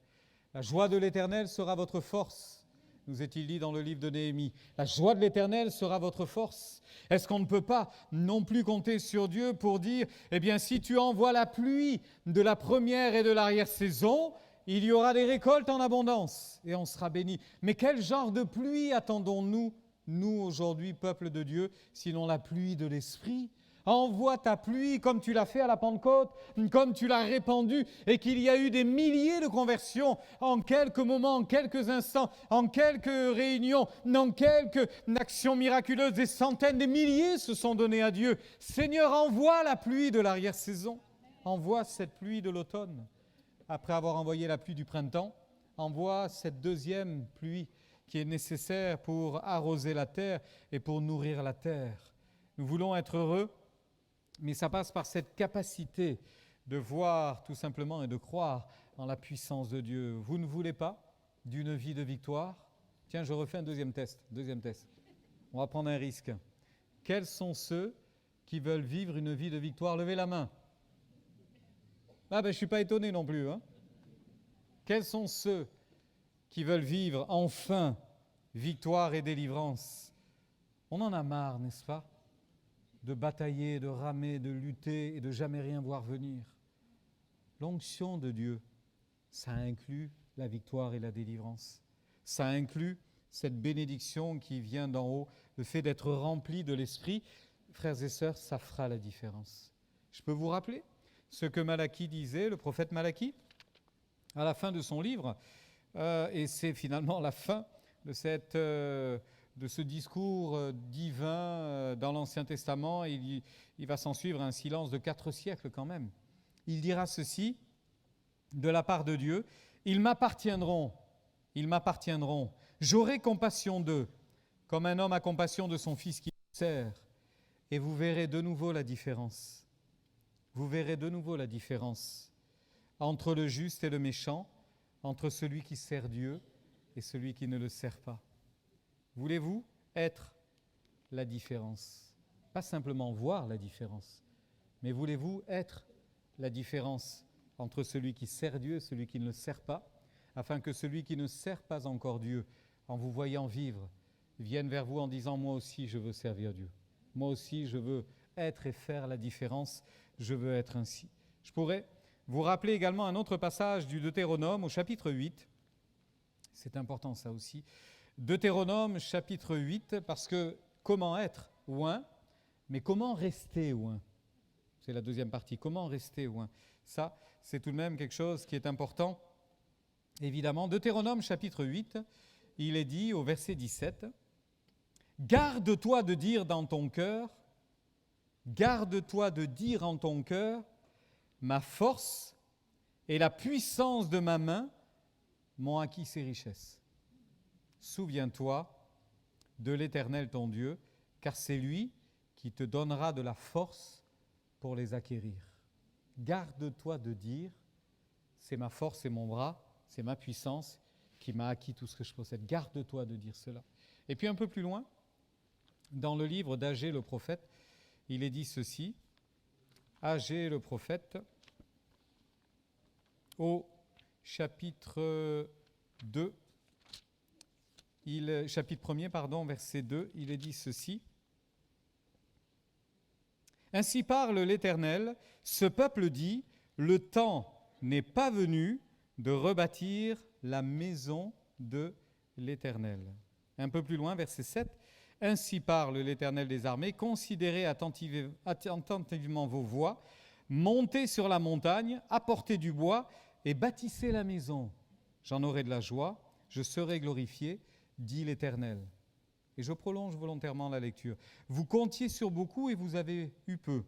La joie de l'Éternel sera votre force, nous est-il dit dans le livre de Néhémie. La joie de l'Éternel sera votre force. Est-ce qu'on ne peut pas non plus compter sur Dieu pour dire, eh bien, si tu envoies la pluie de la première et de l'arrière-saison, il y aura des récoltes en abondance et on sera béni. Mais quel genre de pluie attendons-nous, nous aujourd'hui, peuple de Dieu, sinon la pluie de l'Esprit? Envoie ta pluie comme tu l'as fait à la Pentecôte, comme tu l'as répandue et qu'il y a eu des milliers de conversions en quelques moments, en quelques instants, en quelques réunions, en quelques actions miraculeuses. Des centaines, des milliers se sont donnés à Dieu. Seigneur, envoie la pluie de l'arrière-saison. Envoie cette pluie de l'automne. Après avoir envoyé la pluie du printemps, envoie cette deuxième pluie qui est nécessaire pour arroser la terre et pour nourrir la terre. Nous voulons être heureux, mais ça passe par cette capacité de voir tout simplement et de croire en la puissance de Dieu. Vous ne voulez pas d'une vie de victoire? Tiens, je refais un deuxième test. On va prendre un risque. Quels sont ceux qui veulent vivre une vie de victoire? Levez la main. Ah ben, je ne suis pas étonné non plus. Hein. Quels sont ceux qui veulent vivre enfin victoire et délivrance? On en a marre, n'est-ce pas? De batailler, de ramer, de lutter et de jamais rien voir venir. L'onction de Dieu, ça inclut la victoire et la délivrance. Ça inclut cette bénédiction qui vient d'en haut, le fait d'être rempli de l'Esprit. Frères et sœurs, ça fera la différence. Je peux vous rappeler ce que Malachie disait, le prophète Malachie, à la fin de son livre, et c'est finalement la fin de ce discours divin dans l'Ancien Testament. Il va s'en suivre un silence de 4 siècles quand même. Il dira ceci, de la part de Dieu, « Ils m'appartiendront, j'aurai compassion d'eux, comme un homme a compassion de son fils qui le sert, et vous verrez de nouveau la différence. Vous verrez de nouveau la différence entre le juste et le méchant, entre celui qui sert Dieu et celui qui ne le sert pas. Voulez-vous être la différence? Pas simplement voir la différence, mais voulez-vous être la différence entre celui qui sert Dieu et celui qui ne le sert pas, afin que celui qui ne sert pas encore Dieu, en vous voyant vivre, vienne vers vous en disant « Moi aussi, je veux servir Dieu. Moi aussi, je veux être et faire la différence. Je veux être ainsi. » Je pourrais vous rappeler également un autre passage du Deutéronome au chapitre 8. C'est important ça aussi. Deutéronome chapitre 8, parce que comment être oint, mais comment rester oint? C'est la deuxième partie. Comment rester oint? Ça, c'est tout de même quelque chose qui est important. Évidemment, Deutéronome chapitre 8, il est dit au verset 17, « Garde-toi de dire dans ton cœur, garde-toi de dire en ton cœur, ma force et la puissance de ma main m'ont acquis ces richesses. Souviens-toi de l'Éternel ton Dieu, car c'est lui qui te donnera de la force pour les acquérir. Garde-toi de dire, c'est ma force et mon bras, c'est ma puissance qui m'a acquis tout ce que je possède. Garde-toi de dire cela. » Et puis un peu plus loin, dans le livre d'Agée le prophète, il est dit ceci, Agée le prophète, au chapitre 2, chapitre 1er, verset 2, il est dit ceci. « Ainsi parle l'Éternel, ce peuple dit, le temps n'est pas venu de rebâtir la maison de l'Éternel. » Un peu plus loin, verset 7, « Ainsi parle l'Éternel des armées, considérez attentivement vos voies, montez sur la montagne, apportez du bois et bâtissez la maison. J'en aurai de la joie, je serai glorifié, dit l'Éternel. » Et je prolonge volontairement la lecture. « Vous comptiez sur beaucoup et vous avez eu peu.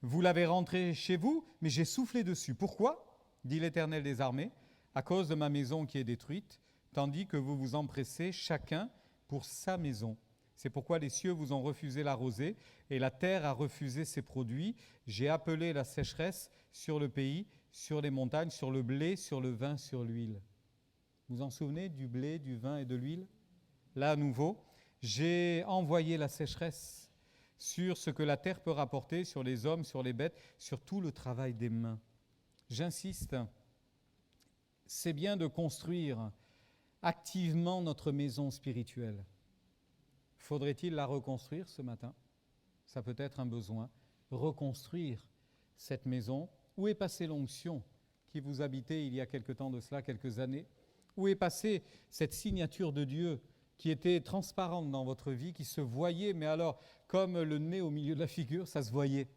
Vous l'avez rentré chez vous, mais j'ai soufflé dessus. Pourquoi ? Dit l'Éternel des armées, à cause de ma maison qui est détruite, tandis que vous vous empressez chacun pour sa maison. C'est pourquoi les cieux vous ont refusé la rosée et la terre a refusé ses produits. J'ai appelé la sécheresse sur le pays, sur les montagnes, sur le blé, sur le vin, sur l'huile. » Vous vous en souvenez du blé, du vin et de l'huile ? Là, à nouveau, j'ai envoyé la sécheresse sur ce que la terre peut rapporter, sur les hommes, sur les bêtes, sur tout le travail des mains. J'insiste, c'est bien de construire activement notre maison spirituelle. Faudrait-il la reconstruire ce matin ? Ça peut être un besoin. Reconstruire cette maison. Où est passée l'onction qui vous habitait il y a quelque temps de cela, quelques années ? Où est passée cette signature de Dieu qui était transparente dans votre vie, qui se voyait, mais alors, comme le nez au milieu de la figure, ça se voyait.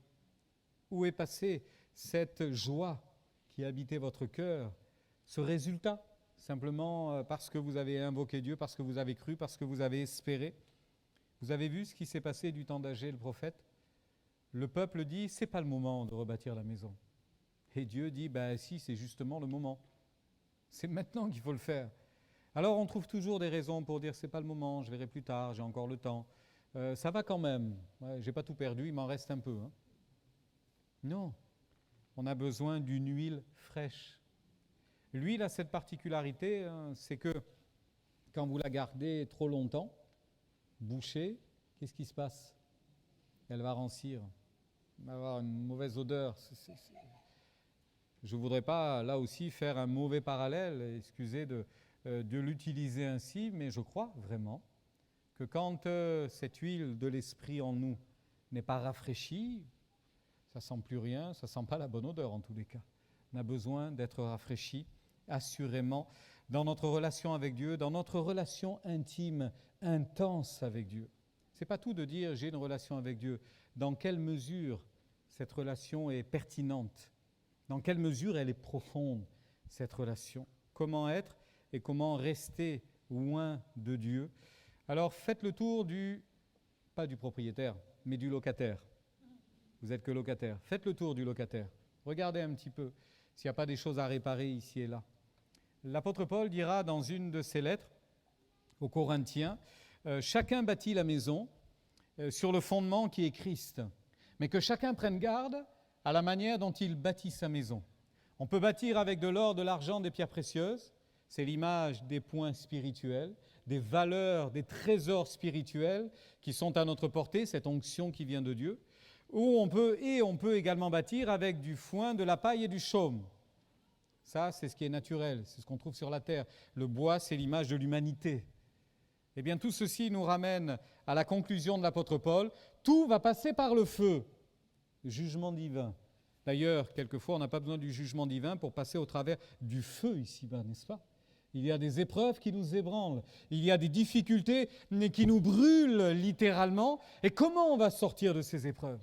Où est passée cette joie qui habitait votre cœur, ce résultat, simplement parce que vous avez invoqué Dieu, parce que vous avez cru, parce que vous avez espéré. Vous avez vu ce qui s'est passé du temps d'Agée, le prophète ? Le peuple dit, c'est pas le moment de rebâtir la maison. Et Dieu dit, si, c'est justement le moment. C'est maintenant qu'il faut le faire. Alors on trouve toujours des raisons pour dire, c'est pas le moment, je verrai plus tard, j'ai encore le temps. Ça va quand même, j'ai pas tout perdu, il m'en reste un peu. Hein. Non, on a besoin d'une huile fraîche. L'huile a cette particularité, c'est que quand vous la gardez trop longtemps, bouchée, qu'est-ce qui se passe ? Elle va rancir, elle va avoir une mauvaise odeur. Je ne voudrais pas, là aussi, faire un mauvais parallèle, excusez de l'utiliser ainsi, mais je crois vraiment que quand cette huile de l'esprit en nous n'est pas rafraîchie, ça ne sent plus rien, ça ne sent pas la bonne odeur en tous les cas. On a besoin d'être rafraîchi, assurément, dans notre relation avec Dieu, dans notre relation intime, intense avec Dieu. Ce n'est pas tout de dire « j'ai une relation avec Dieu ». Dans quelle mesure cette relation est pertinente ? Dans quelle mesure elle est profonde, cette relation ? Comment être et comment rester loin de Dieu ? Alors faites le tour pas du propriétaire, mais du locataire. Vous n'êtes que locataire. Faites le tour du locataire. Regardez un petit peu s'il n'y a pas des choses à réparer ici et là. L'apôtre Paul dira dans une de ses lettres aux Corinthiens, chacun bâtit la maison sur le fondement qui est Christ, mais que chacun prenne garde à la manière dont il bâtit sa maison. On peut bâtir avec de l'or, de l'argent, des pierres précieuses. C'est l'image des points spirituels, des valeurs, des trésors spirituels qui sont à notre portée, cette onction qui vient de Dieu, où on peut également bâtir avec du foin, de la paille et du chaume. Ça, c'est ce qui est naturel, c'est ce qu'on trouve sur la terre. Le bois, c'est l'image de l'humanité. Eh bien, tout ceci nous ramène à la conclusion de l'apôtre Paul. Tout va passer par le feu, le jugement divin. D'ailleurs, quelquefois, on n'a pas besoin du jugement divin pour passer au travers du feu ici-bas, n'est-ce pas ? Il y a des épreuves qui nous ébranlent, il y a des difficultés qui nous brûlent littéralement. Et comment on va sortir de ces épreuves ?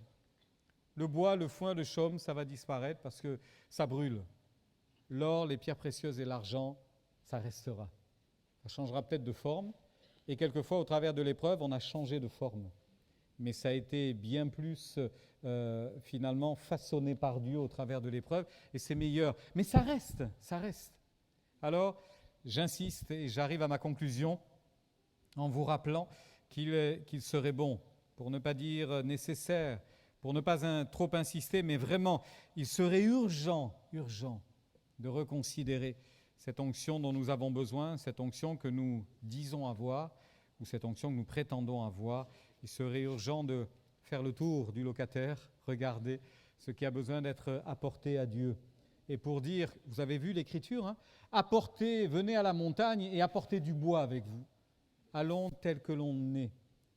Le bois, le foin, le chaume, ça va disparaître parce que ça brûle. L'or, les pierres précieuses et l'argent, ça restera. Ça changera peut-être de forme. Et quelquefois, au travers de l'épreuve, on a changé de forme. Mais ça a été bien plus, finalement, façonné par Dieu au travers de l'épreuve. Et c'est meilleur. Mais ça reste, ça reste. Alors, j'insiste et j'arrive à ma conclusion en vous rappelant qu'il serait bon, pour ne pas dire nécessaire, pour ne pas trop insister, mais vraiment, il serait urgent de reconsidérer cette onction dont nous avons besoin, cette onction que nous disons avoir, ou cette onction que nous prétendons avoir. Il serait urgent de faire le tour du locataire, regarder ce qui a besoin d'être apporté à Dieu. Et pour dire, vous avez vu l'Écriture, apportez, venez à la montagne et apportez du bois avec vous. Allons tel que l'on est,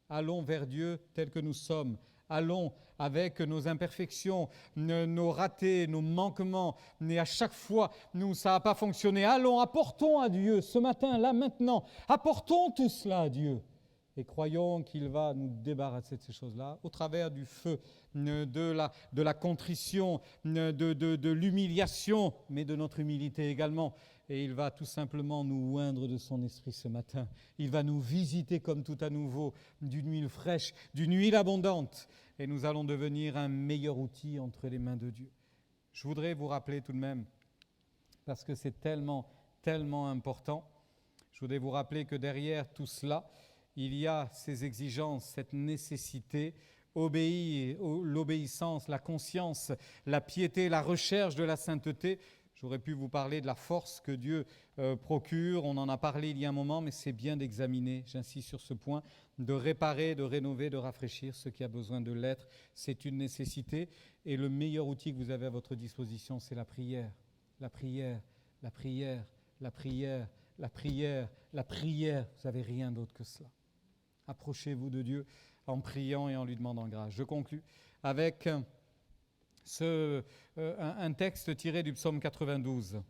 allons vers Dieu tel que nous sommes. Allons avec nos imperfections, nos ratés, nos manquements, mais à chaque fois, ça n'a pas fonctionné. Allons, apportons à Dieu ce matin, là, maintenant. Apportons tout cela à Dieu. Et croyons qu'il va nous débarrasser de ces choses-là au travers du feu, de la contrition, de l'humiliation, mais de notre humilité également. Et il va tout simplement nous oindre de son esprit ce matin. Il va nous visiter comme tout à nouveau, d'une huile fraîche, d'une huile abondante. Et nous allons devenir un meilleur outil entre les mains de Dieu. Je voudrais vous rappeler tout de même, parce que c'est tellement, tellement important, je voudrais vous rappeler que derrière tout cela, il y a ces exigences, cette nécessité, l'obéissance, la conscience, la piété, la recherche de la sainteté. J'aurais pu vous parler de la force que Dieu procure, on en a parlé il y a un moment, mais c'est bien d'examiner, j'insiste sur ce point, de réparer, de rénover, de rafraîchir ce qui a besoin de l'être. C'est une nécessité et le meilleur outil que vous avez à votre disposition, c'est la prière. La prière, la prière, la prière, la prière, la prière. Vous n'avez rien d'autre que cela. Approchez-vous de Dieu en priant et en lui demandant grâce. Je conclus avec un texte tiré du psaume 92.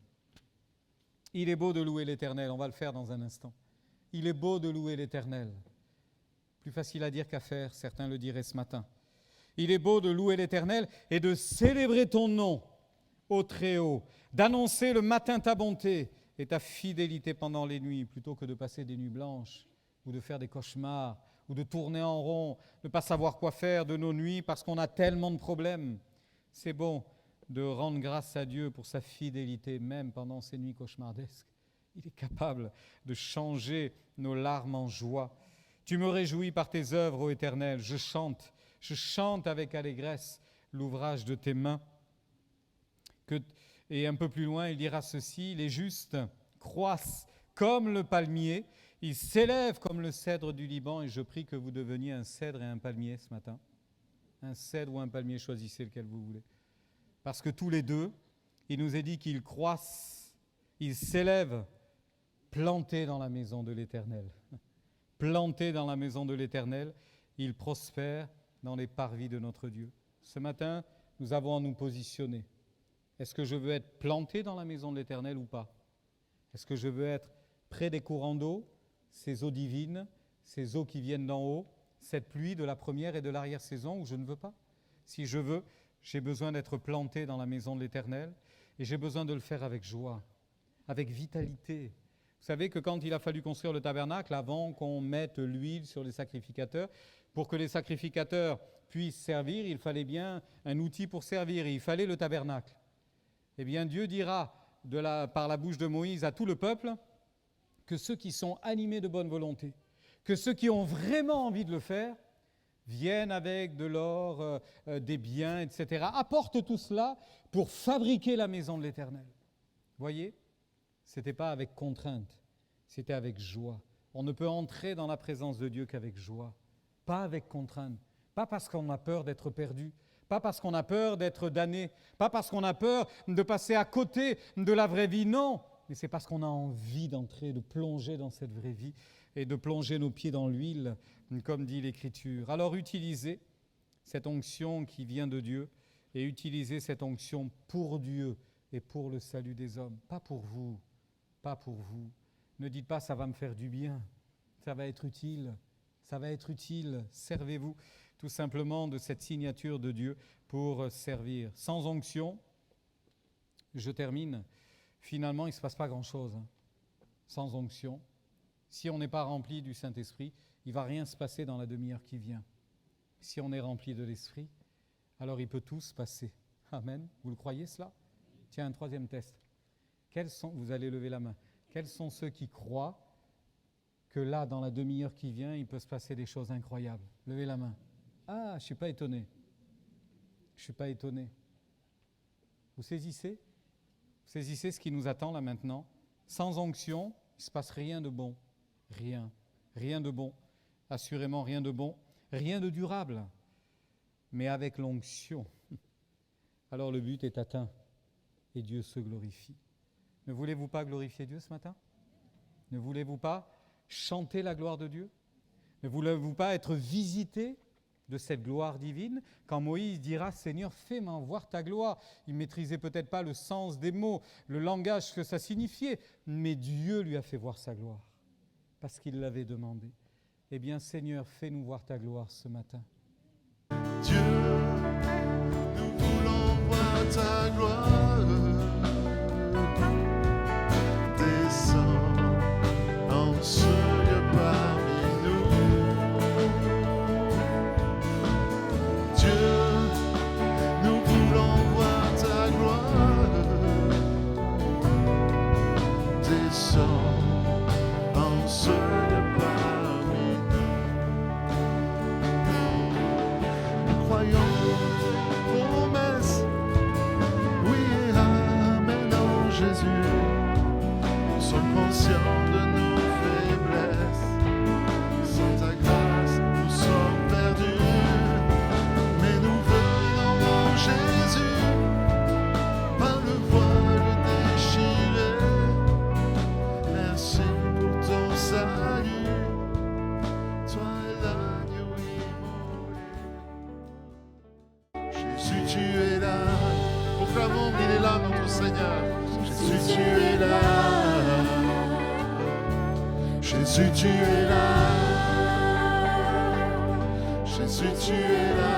Il est beau de louer l'Éternel, on va le faire dans un instant. Il est beau de louer l'Éternel. Plus facile à dire qu'à faire, certains le diraient ce matin. Il est beau de louer l'Éternel et de célébrer ton nom au Très-Haut, d'annoncer le matin ta bonté et ta fidélité pendant les nuits, plutôt que de passer des nuits blanches ou de faire des cauchemars ou de tourner en rond, de ne pas savoir quoi faire de nos nuits parce qu'on a tellement de problèmes. C'est bon de rendre grâce à Dieu pour sa fidélité, même pendant ces nuits cauchemardesques. Il est capable de changer nos larmes en joie. Tu me réjouis par tes œuvres, ô Éternel. Je chante avec allégresse l'ouvrage de tes mains. Et un peu plus loin, il dira ceci, les justes croissent comme le palmier, ils s'élèvent comme le cèdre du Liban, et je prie que vous deveniez un cèdre et un palmier ce matin. Un cèdre ou un palmier, choisissez lequel vous voulez. Parce que tous les deux, il nous est dit qu'ils croissent, ils s'élèvent, plantés dans la maison de l'Éternel. Plantés dans la maison de l'Éternel, ils prospèrent dans les parvis de notre Dieu. Ce matin, nous avons à nous positionner. Est-ce que je veux être planté dans la maison de l'Éternel ou pas ? Est-ce que je veux être près des courants d'eau, ces eaux divines, ces eaux qui viennent d'en haut, cette pluie de la première et de l'arrière-saison, ou je ne veux pas ? Si je veux, j'ai besoin d'être planté dans la maison de l'Éternel et j'ai besoin de le faire avec joie, avec vitalité. Vous savez que quand il a fallu construire le tabernacle, avant qu'on mette l'huile sur les sacrificateurs, pour que les sacrificateurs puissent servir, il fallait bien un outil pour servir et il fallait le tabernacle. Eh bien, Dieu dira par la bouche de Moïse à tout le peuple que ceux qui sont animés de bonne volonté, que ceux qui ont vraiment envie de le faire, viennent avec de l'or, des biens, etc. Apportent tout cela pour fabriquer la maison de l'Éternel. Voyez ? ce n'était pas avec contrainte, c'était avec joie. On ne peut entrer dans la présence de Dieu qu'avec joie, pas avec contrainte, pas parce qu'on a peur d'être perdu, pas parce qu'on a peur d'être damné, pas parce qu'on a peur de passer à côté de la vraie vie, non, mais c'est parce qu'on a envie d'entrer, de plonger dans cette vraie vie et de plonger nos pieds dans l'huile, comme dit l'Écriture. Alors utilisez cette onction qui vient de Dieu et utilisez cette onction pour Dieu et pour le salut des hommes, pas pour vous, pas pour vous. Ne dites pas « ça va me faire du bien », ça va être utile, servez-vous tout simplement de cette signature de Dieu pour servir. Sans onction, je termine, finalement il ne se passe pas grand-chose. Sans onction, si on n'est pas rempli du Saint-Esprit, il ne va rien se passer dans la demi-heure qui vient. Si on est rempli de l'Esprit, alors il peut tout se passer. Amen. Vous le croyez cela? Tiens, un troisième test. Vous allez lever la main. Quels sont ceux qui croient que là, dans la demi-heure qui vient, il peut se passer des choses incroyables? Levez la main. Ah, je ne suis pas étonné. Vous saisissez? Vous saisissez ce qui nous attend là maintenant? Sans onction, il ne se passe rien de bon. Rien de bon. Assurément rien de bon. Rien de durable. Mais avec l'onction, alors le but est atteint et Dieu se glorifie. Ne voulez-vous pas glorifier Dieu ce matin? Ne voulez-vous pas chanter la gloire de Dieu? Ne voulez-vous pas être visité de cette gloire divine? Quand Moïse dira « Seigneur, fais-moi voir ta gloire », il ne maîtrisait peut-être pas le sens des mots, le langage que ça signifiait, mais Dieu lui a fait voir sa gloire, parce qu'il l'avait demandé. Eh bien, Seigneur, fais-nous voir ta gloire ce matin. Dieu, nous voulons voir ta gloire. Descends en cieux parmi nous. Dieu, nous voulons voir ta gloire. Descends en cieux parmi nous. Nous croyons aux promesses. Oui, amen en Jésus. Nous sommes conscients de nos faiblesses. Sans ta grâce, nous sommes perdus. Mais nous venons en Jésus, par le voile déchiré. Merci pour ton salut. Toi l'agneau immolé. Jésus, tu es là. Proclamons qu'il est là, notre Seigneur. Jésus, tu es là. Jésus, tu es là. Jésus, tu es là.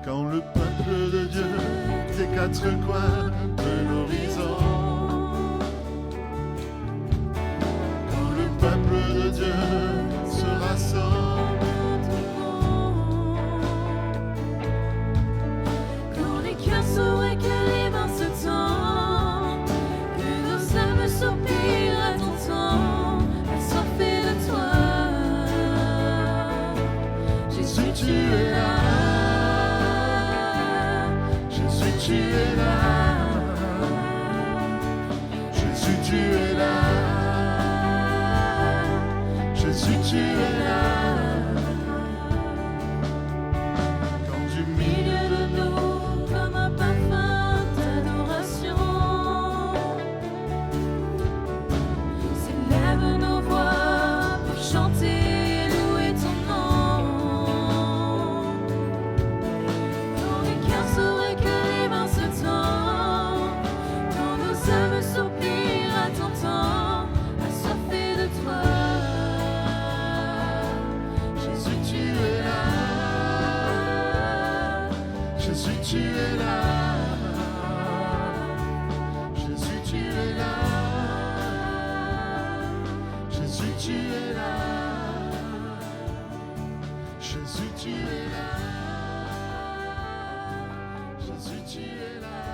Quand le peuple de Dieu des quatre coins de l'horizon, quand le peuple de Dieu se rassemble, quand les cœurs sauraient que les mains se tendent, que nos âmes soupirent à ton temps, assoiffées de toi. Jésus, tu es là. Jésus, tu es là. Jésus, tu es là. Jésus, tu es là. Quand du Milieu de nous, comme un parfum d'adoration, s'élèvent nos voix pour chanter et louer ton nom. Quand les cœurs sauraient que les mains se tendent, quand nos âmes soupirent à ton temps, assoiffées de toi. Jésus, tu es là. Jésus, tu es là. Jésus, tu es là. Jésus, tu es là. Jésus, tu es là. Jésus, tu es là.